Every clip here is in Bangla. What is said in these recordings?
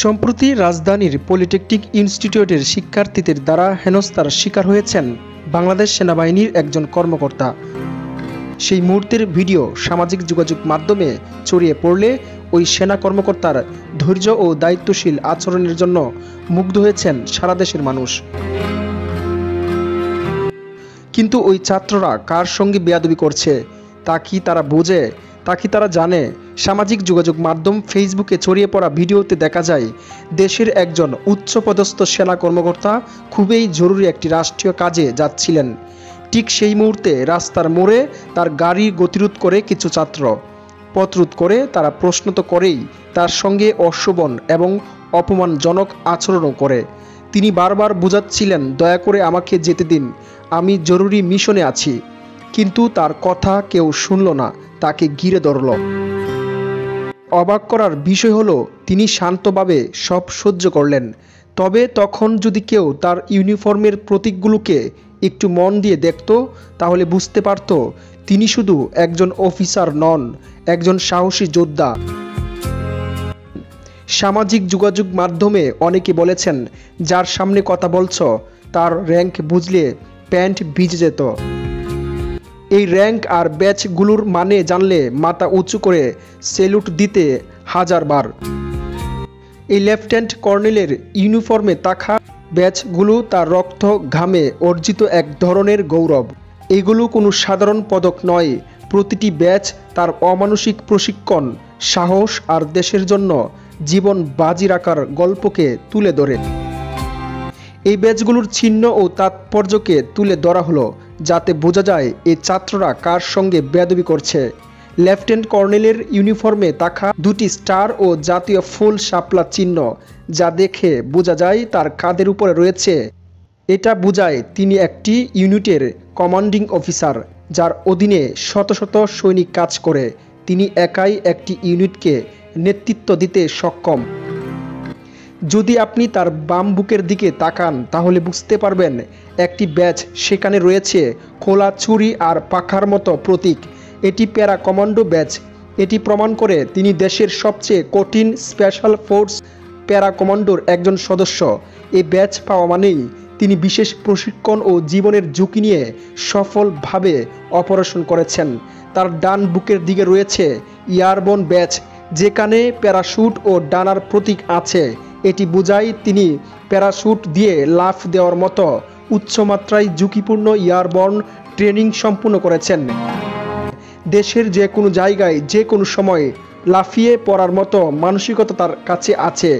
সম্প্রতি রাজধানীর পলিটেকনিক ইনস্টিটিউটের শিক্ষার্থীদের দ্বারা হেনস্থার শিকার হয়েছেন বাংলাদেশ সেনাবাহিনীর একজন কর্মকর্তা। সেই মুহূর্তের ভিডিও সামাজিক যোগাযোগ মাধ্যমে ছড়িয়ে পড়লে ওই সেনা কর্মকর্তার ধৈর্য ও দায়িত্বশীল আচরণের জন্য মুগ্ধ হয়েছেন সারা দেশের মানুষ। কিন্তু ওই ছাত্ররা কার সঙ্গে বেয়াদবি করছে তা কি তারা বোঝে? তা কি তারা জানে? সামাজিক যোগাযোগ মাধ্যম ফেসবুকে ছড়িয়ে পড়া ভিডিওতে দেখা যায় দেশের একজন উচ্চপদস্থ সেনা কর্মকর্তা খুবই জরুরি একটি রাষ্ট্রীয় কাজে যাচ্ছিলেন। ঠিক সেই মুহূর্তে রাস্তার মোড়ে তার গাড়ি গতিরোধ করে কিছু ছাত্র। পথরোধ করে তারা প্রশ্ন তো করেই, তার সঙ্গে অশোভন এবং অপমানজনক আচরণও করে। তিনি বারবার বোঝাচ্ছিলেন, দয়া করে আমাকে যেতে দিন, আমি জরুরি মিশনে আছি। কিন্তু তার কথা কেউ শুনল না, তাকে ঘিরে ধরল। অবাক করার বিষয় হলো তিনি শান্তভাবে সব সহ্য করলেন। তবে তখন যদি কেউ তার ইউনিফর্মের প্রতীকগুলোকে একটু মন দিয়ে দেখত, তাহলে বুঝতে পারত তিনি শুধু একজন অফিসার নন, একজন সাহসী যোদ্ধা। সামাজিক যোগাযোগ মাধ্যমে অনেকে বলেছেন, যার সামনে কথা বলছ তার র্যাঙ্ক বুঝলে প্যান্ট ভিজে যেত। এই র্যাঙ্ক আর ব্যাচগুলোর মানে জানলে মাথা উঁচু করে সেলুট দিতে হাজারবার। এই লেফটেন্যান্ট কর্নেলের ইউনিফর্মে থাকা ব্যাচগুলো তার রক্ত ঘামে অর্জিত এক ধরনের গৌরব। এগুলো কোনো সাধারণ পদক নয়। প্রতিটি ব্যাচ তার অমানসিক প্রশিক্ষণ, সাহস আর দেশের জন্য জীবন বাজি রাখার গল্পকে তুলে ধরে। এই ব্যাচগুলোর চিহ্ন ও তাৎপর্যকে তুলে ধরা হলো, যাতে বোঝা যায় এই ছাত্ররা কার সঙ্গে বেয়াদবি করছে। লেফটেন্যান্ট কর্নেলের ইউনিফর্মে থাকা দুটি স্টার ও জাতীয় ফুল শাপলা চিহ্ন, যা দেখে বোঝা যায় তার কাঁধের উপরে রয়েছে। এটা বোঝায় তিনি একটি ইউনিটের কমান্ডিং অফিসার, যার অধীনে শত শত সৈনিক কাজ করে। তিনি একাই একটি ইউনিটকে নেতৃত্ব দিতে সক্ষম। যদি আপনি তার বাম বুকের দিকে তাকান, তাহলে বুঝতে পারবেন একটি ব্যাচ সেখানে রয়েছে খোলা ছুরি আর পাখার মতো প্রতীক। এটি প্যারা কমান্ডো ব্যাচ। এটি প্রমাণ করে তিনি দেশের সবচেয়ে কঠিন স্পেশাল ফোর্স প্যারা কমান্ডোর একজন সদস্য। এই ব্যাচ পাওয়া মানেই তিনি বিশেষ প্রশিক্ষণ ও জীবনের ঝুঁকি নিয়ে সফলভাবে অপারেশন করেছেন। তার ডান বুকের দিকে রয়েছে এয়ারবোর্ন ব্যাচ, যেখানে প্যারাশুট ও ডানার প্রতীক আছে। এটি বোঝায় তিনি প্যারাশুট দিয়ে লাফ দেওয়ার মতো উচ্চমাত্রায় ঝুঁকিপূর্ণ এয়ারবোর্ন ট্রেনিং সম্পূর্ণ করেছেন। দেশের যে কোনো জায়গায় যে কোনো সময় লাফিয়ে পড়ার মতো মানসিকতা তার কাছে আছে।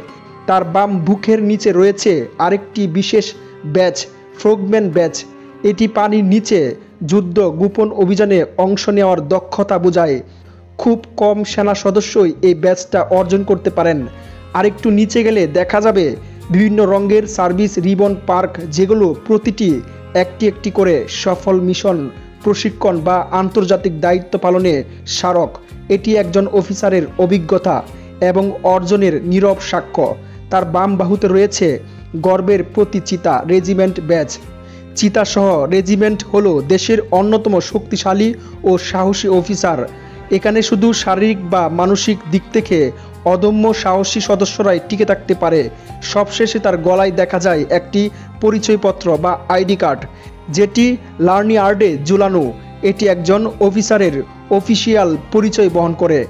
তার বাম বুকের নিচে রয়েছে আরেকটি বিশেষ ব্যাচ, ফ্রগম্যান ব্যাচ। এটি পানির নিচে যুদ্ধ গোপন অভিযানে অংশ নেওয়ার দক্ষতা বোঝায়। খুব কম সেনা সদস্যই এই ব্যাচটা অর্জন করতে পারেন। আরেকটু নিচে গেলে দেখা যাবে বিভিন্ন রঙের সার্ভিস রিবন পার্ক, যেগুলো প্রতিটি একটি একটি করে সফল মিশন, প্রশিক্ষণ বা আন্তর্জাতিক দায়িত্ব পালনে স্মারক। এটি একজন অফিসারের অভিজ্ঞতা এবং অর্জনের নীরব সাক্ষ্য। তার বাম বাহুতে রয়েছে গর্বের প্রতি চিতা রেজিমেন্ট ব্যাচ। চিতাসহ রেজিমেন্ট হলো দেশের অন্যতম শক্তিশালী ও সাহসী অফিসার। এখানে শুধু শারীরিক বা মানসিক দিক থেকে অদম্য সাহসী সদস্যরাই টিকে থাকতে পারে। সবশেষে তার গলায় দেখা যায় একটি পরিচয়পত্র বা আইডি কার্ড, যেটি লার্নিয়ার্ডে ঝুলানো। এটি একজন অফিসারের অফিসিয়াল পরিচয় বহন করে,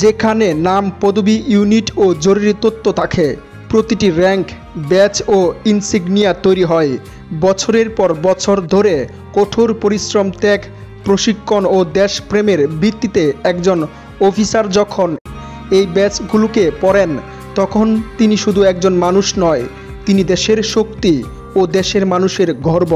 যেখানে নাম, পদবি, ইউনিট ও জরুরি তথ্য থাকে। প্রতিটি র্যাঙ্ক, ব্যাচ ও ইনসিগনিয়া তৈরি হয় বছরের পর বছর ধরে কঠোর পরিশ্রম, ত্যাগ, প্রশিক্ষণ ও দেশপ্রেমের ভিত্তিতে। একজন অফিসার যখন এই ব্যাচগুলোকে পড়েন, তখন তিনি শুধু একজন মানুষ নয়, তিনি দেশের শক্তি ও দেশের মানুষের গর্ব।